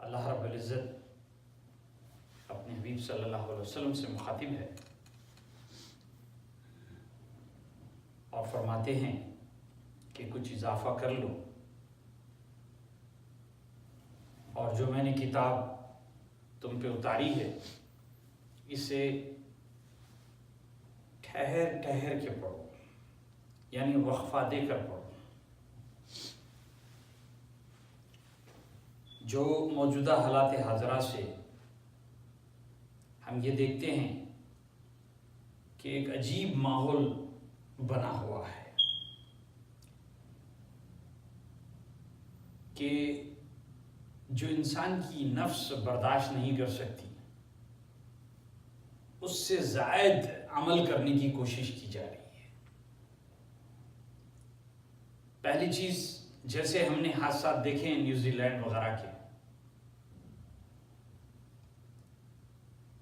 अल्लाह रब्बुल इज़्ज़त अपने हबीब सल्लल्लाहु अलैहि वसल्लम से मुखातिब है और फरमाते हैं कि कुछ इजाफा कर लो, और जो मैंने किताब तुम पे उतारी है इसे ठहर ठहर के पढ़ो, यानी वक्फा देकर पढ़ो। जो मौजूदा हालात हाजरा से हम ये देखते हैं कि एक अजीब माहौल बना हुआ है कि जो इंसान की नफ्स बर्दाश्त नहीं कर सकती उससे ज़ायद अमल करने की कोशिश की जा रही है। पहली चीज़, जैसे हमने हादसात देखे हैं न्यूजीलैंड वगैरह के,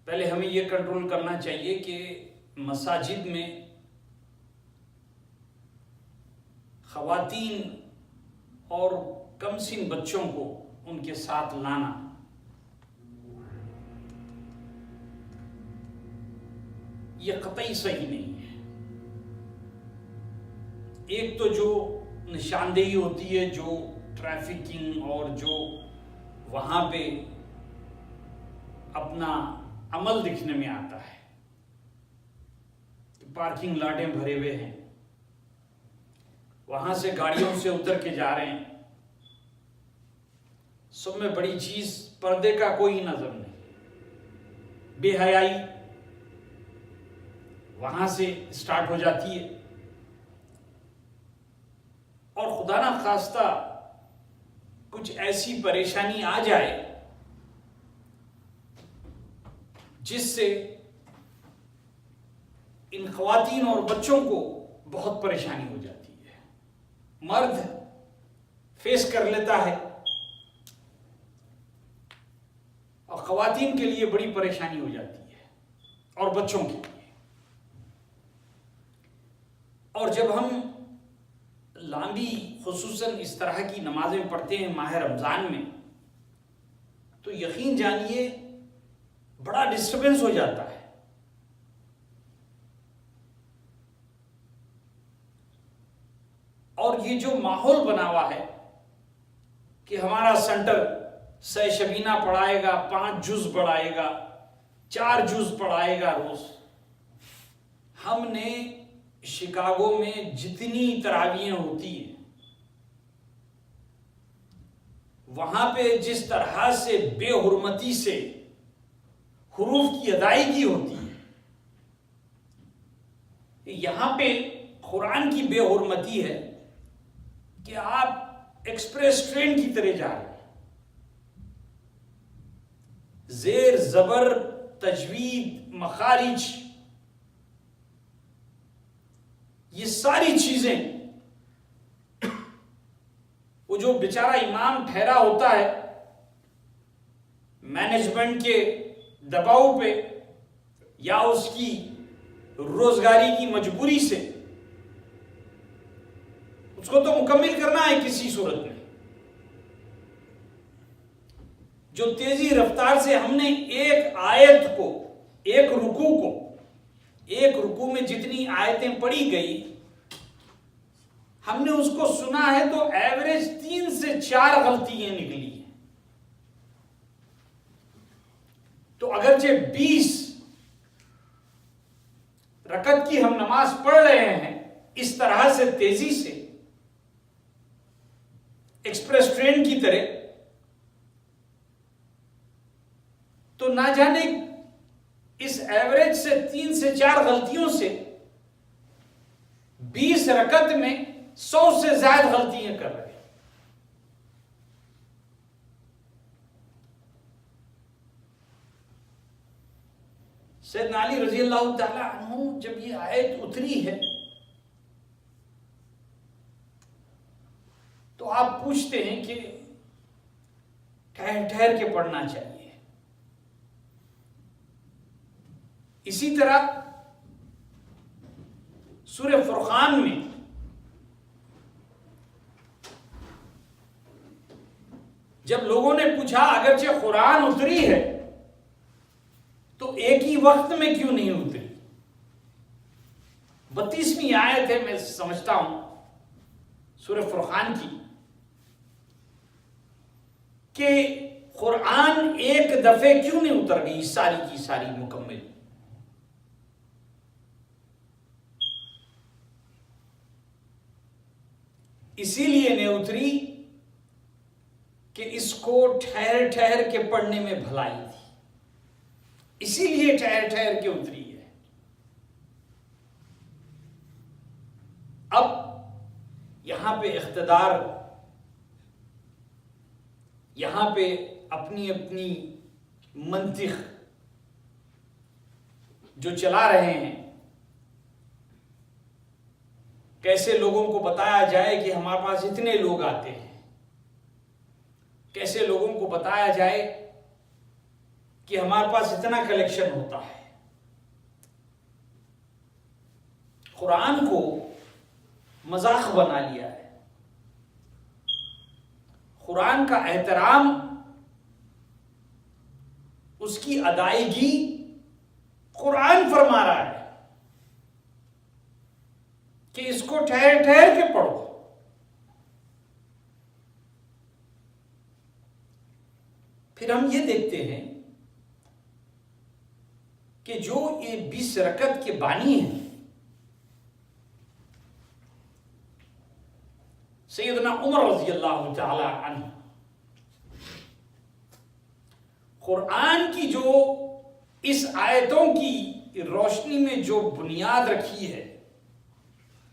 पहले हमें यह कंट्रोल करना चाहिए कि मसाजिद में ख़वातीन और कमसिन बच्चों को उनके साथ लाना यह कतई सही नहीं है। एक तो जो निशानदेही होती है, जो ट्रैफिकिंग और जो वहां पे अपना अमल दिखने में आता है कि पार्किंग लाटें भरे हुए हैं, वहां से गाड़ियों से उतर के जा रहे हैं, सब में बड़ी चीज पर्दे का कोई नजर नहीं, बेहयाई वहां से स्टार्ट हो जाती है। और खुदा ना खास्ता कुछ ऐसी परेशानी आ जाए जिससे इन ख्वातीन और बच्चों को बहुत परेशानी हो जाती है। मर्द फेस कर लेता है और ख्वातीन के लिए बड़ी परेशानी हो जाती है और बच्चों के लिए। और जब हम लांबी खुसूसन इस तरह की नमाजें पढ़ते हैं माह रमजान में, तो यकीन जानिए बड़ा डिस्टर्बेंस हो जाता है। और ये जो माहौल बना हुआ है कि हमारा सेंटर सह शबीना पढ़ाएगा, 5 जुज पढ़ाएगा, 4 जुज पढ़ाएगा रोज। हमने शिकागो में जितनी तरावियां होती हैं वहां पे जिस तरह से बेहुरमती से हुरूफ की अदायगी होती है, यहां पे कुरान की बेहुरमती है कि आप एक्सप्रेस ट्रेन की तरह जा रहे हैं। जेर जबर, तजवीद, मखारिज, ये सारी चीजें वो जो बेचारा इमाम ठहरा होता है मैनेजमेंट के दबाव पे या उसकी रोजगारी की मजबूरी से, उसको तो मुकम्मिल करना है किसी सूरत में। जो तेजी रफ्तार से हमने एक आयत को, एक रुकू में जितनी आयतें पढ़ी गई, हमने उसको सुना है तो एवरेज 3 से 4 गलतियां निकली हैं। तो अगरचे 20 रकत की हम नमाज पढ़ रहे हैं इस तरह से तेजी से, एक्सप्रेस ट्रेन की तरह, तो ना जाने इस एवरेज से 3 से 4 गलतियों से 20 रकत में 100 से ज्यादा गलतियां कर रहे हैं। सैयदना अली रजी अल्लाह तआला अन्हु जब ये आयत उतरी है तो आप पूछते हैं कि ठहर ठहर के पढ़ना चाहिए। इसी तरह सूरह फुरकान में जब लोगों ने पूछा अगरचे कुरान उतरी है तो एक ही वक्त में क्यों नहीं उतरी? 32वीं आयत है, मैं समझता हूं सूरह फुरकान की, कि कुरान एक दफे क्यों नहीं उतर गई सारी की सारी मुकम्मल? इसीलिए नहीं उतरी कि इसको ठहर ठहर के पढ़ने में भलाई थी, इसीलिए ठहर ठहर के उतरी है। अब यहां पे इख्तिदार, यहां पे अपनी अपनी मंतिक जो चला रहे हैं, कैसे लोगों को बताया जाए कि हमारे पास इतने लोग आते हैं, कैसे लोगों को बताया जाए कि हमारे पास इतना कलेक्शन होता है। कुरान को मजाक बना लिया है। कुरान का एहतराम, उसकी अदायगी कुरान फरमा रहा है कि इसको ठहर ठहर के पढ़ो। फिर हम ये देखते हैं कि जो ये 20 रकत के बानी हैं, सैयदना उमर रज़ी अल्लाह ताला अन्हु, कुरान की जो इस आयतों की रोशनी में जो बुनियाद रखी है,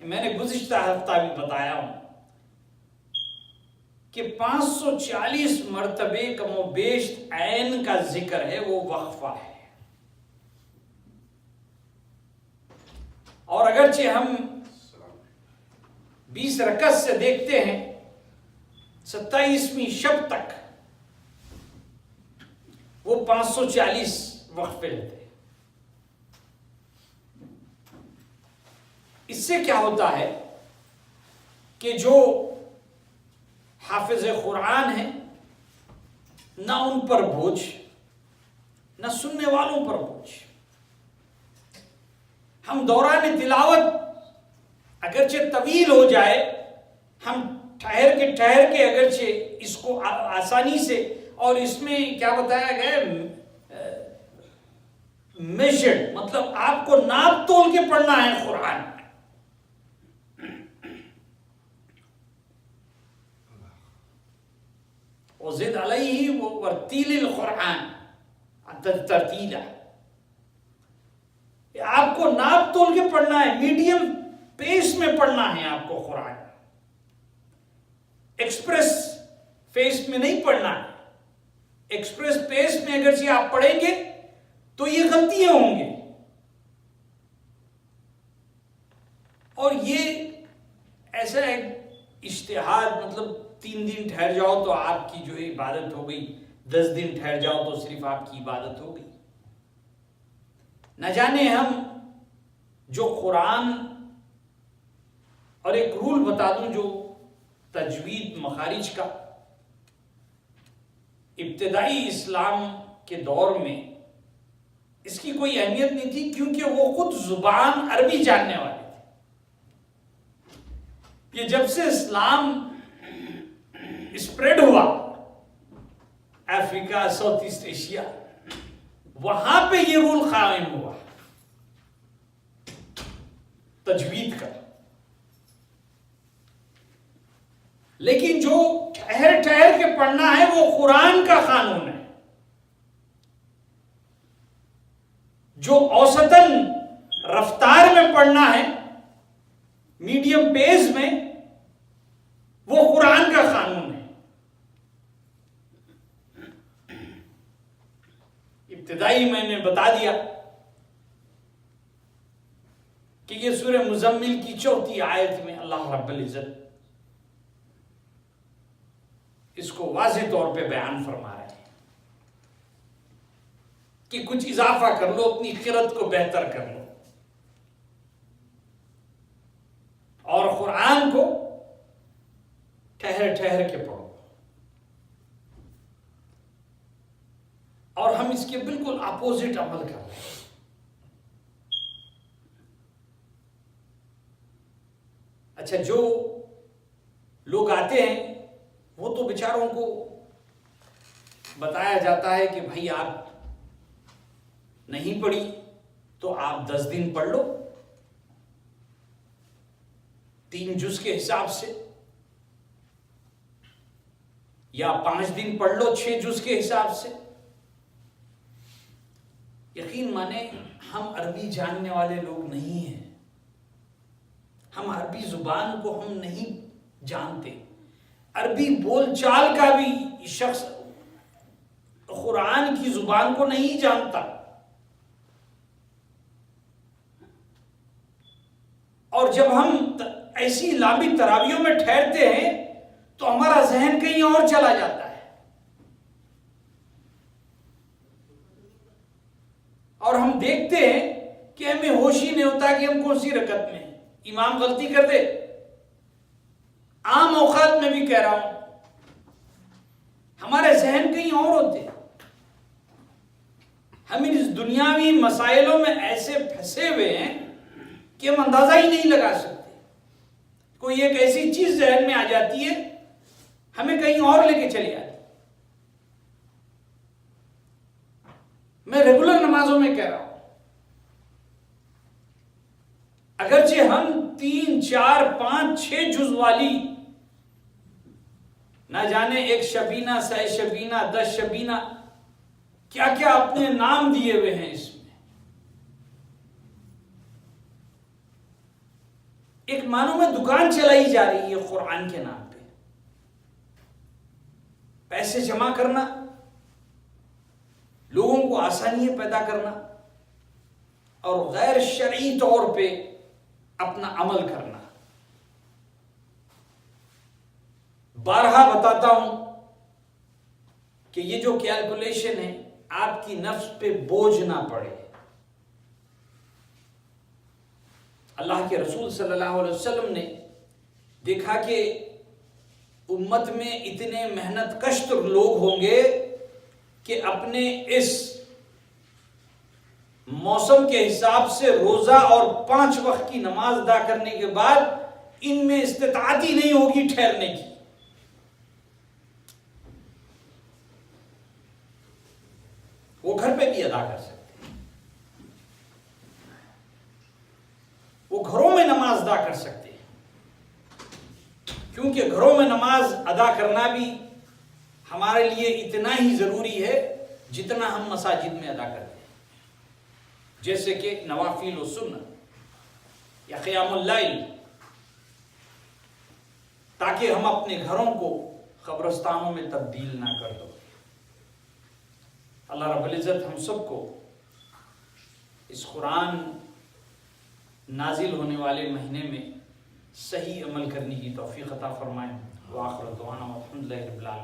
मैंने गुज़िश्ता हफ्ता भी बताया हूं कि 540 मरतबे कमोबेश ऐन का जिक्र है, वो वक्फा है। और अगरचे हम 20 रकत से देखते हैं 27वीं शब तक वो 540 वक्फे रहते हैं। इससे क्या होता है कि जो हाफिज कुरान है, ना उन पर बोझ, ना सुनने वालों पर बोझ। हम दौरान तिलावत अगरचे तवील हो जाए, हम ठहर के अगरचे इसको आसानी से, और इसमें क्या बताया गया, मेजर्ड, मतलब आपको नाप तोल के पढ़ना है कुरान। वज़िद अलैहि वर्तीलिल कुरान तरतीला, आपको नाप तोल के पढ़ना है, मीडियम पेस में पढ़ना है आपको कुरान। एक्सप्रेस पेस में नहीं पढ़ना है। एक्सप्रेस पेस में अगर से आप पढ़ेंगे तो ये गलतियां होंगी, और ये ऐसा एक इज्तिहाद, मतलब 3 दिन ठहर जाओ तो आपकी जो है इबादत हो गई, 10 दिन ठहर जाओ तो सिर्फ आपकी इबादत हो गई। न जाने हम जो कुरान, और एक रूल बता दूं, जो तजवीद मखारिज का इब्तिदाई इस्लाम के दौर में इसकी कोई अहमियत नहीं थी, क्योंकि वो खुद जुबान अरबी जानने वाले थे। ये जब से इस्लाम स्प्रेड हुआ अफ्रीका, साउथ ईस्ट एशिया, वहां पे ये रूल कायम हुआ तजवीद का। लेकिन जो ठहर ठहर के पढ़ना है वो कुरान का कानून है। जो औसतन रफ्तार में पढ़ना है, मीडियम पेस में, वो कुरान का कानून है। इब्तिदाई मैंने बता दिया कि ये सूरह मुज़म्मिल की 4थी आयत में अल्लाह रब्बुल इज्जत इसको वाज़ेह तौर पे बयान फरमा रहे हैं कि कुछ इजाफा कर लो, अपनी किरत को बेहतर कर लो, और कुरान को ठहर ठहर के पढ़ो। और हम इसके बिल्कुल अपोजिट अमल कर रहे हैं। अच्छा, जो लोग आते हैं वो तो बेचारों को बताया जाता है कि भाई आप नहीं पढ़ी तो आप 10 दिन पढ़ लो 3 जुज के हिसाब से, या 5 दिन पढ़ लो 6 जुज के हिसाब से। यकीन माने हम अरबी जानने वाले लोग नहीं हैं, हम अरबी जुबान को हम नहीं जानते, अरबी बोलचाल का भी शख्स कुरान की जुबान को नहीं जानता। और जब हम ऐसी लंबी तरावियों में ठहरते हैं तो हमारा जहन कहीं और चला जाता है और हम देखते हैं कि हमें होश ही नहीं होता कि हम कौन सी रकत में हैं। इमाम गलती कर दे, आम औकात में भी कह रहा हूं, हमारे जहन कहीं और होते। हम इस दुनियावी मसाइलों में ऐसे फंसे हुए हैं कि हम अंदाजा ही नहीं लगा सकते। कोई एक ऐसी चीज जहन में आ जाती है, हमें कहीं और लेके चली आती। मैं रेगुलर नमाजों में कह रहा हूं, अगरचे हम 3, 4, 5, 6 जुज वाली ना जाने 1 शबीना, 100 शबीना, 10 शबीना, क्या क्या अपने नाम दिए हुए हैं इसमें। एक मानो में दुकान चलाई जा रही है कुरान के नाम पे। पैसे जमा करना, लोगों को आसानियां पैदा करना और गैर शरई तौर पे अपना अमल करना। बारहा बताता हूं कि ये जो कैलकुलेशन है आपकी नफ्स पे बोझ ना पड़े। अल्लाह के रसूल सल्लल्लाहु अलैहि वसल्लम ने देखा कि उम्मत में इतने मेहनत कश लोग होंगे कि अपने इस मौसम के हिसाब से रोजा और 5 वक्त की नमाज अदा करने के बाद इनमें इस्तिताअत ही नहीं होगी ठहरने की। वो घर पे भी अदा कर सकते हैं, वो घरों में नमाज अदा कर सकते हैं, क्योंकि घरों में नमाज अदा करना भी हमारे लिए इतना ही जरूरी है जितना हम मसाजिद में अदा करते हैं। जैसे कि नवाफिल व सुन्नत या क़ियामुल लैल, ताकि हम अपने घरों को कब्रिस्तानों में तब्दील ना कर दो। अल्लाह रब्बुल इज़्ज़त हम सबको इस कुरान नाजिल होने वाले महीने में सही अमल करने की तौफीक अता फरमाए। व आखिर दुआना अल्हम्दुलिल्लाहि रब्बिल आलमीन।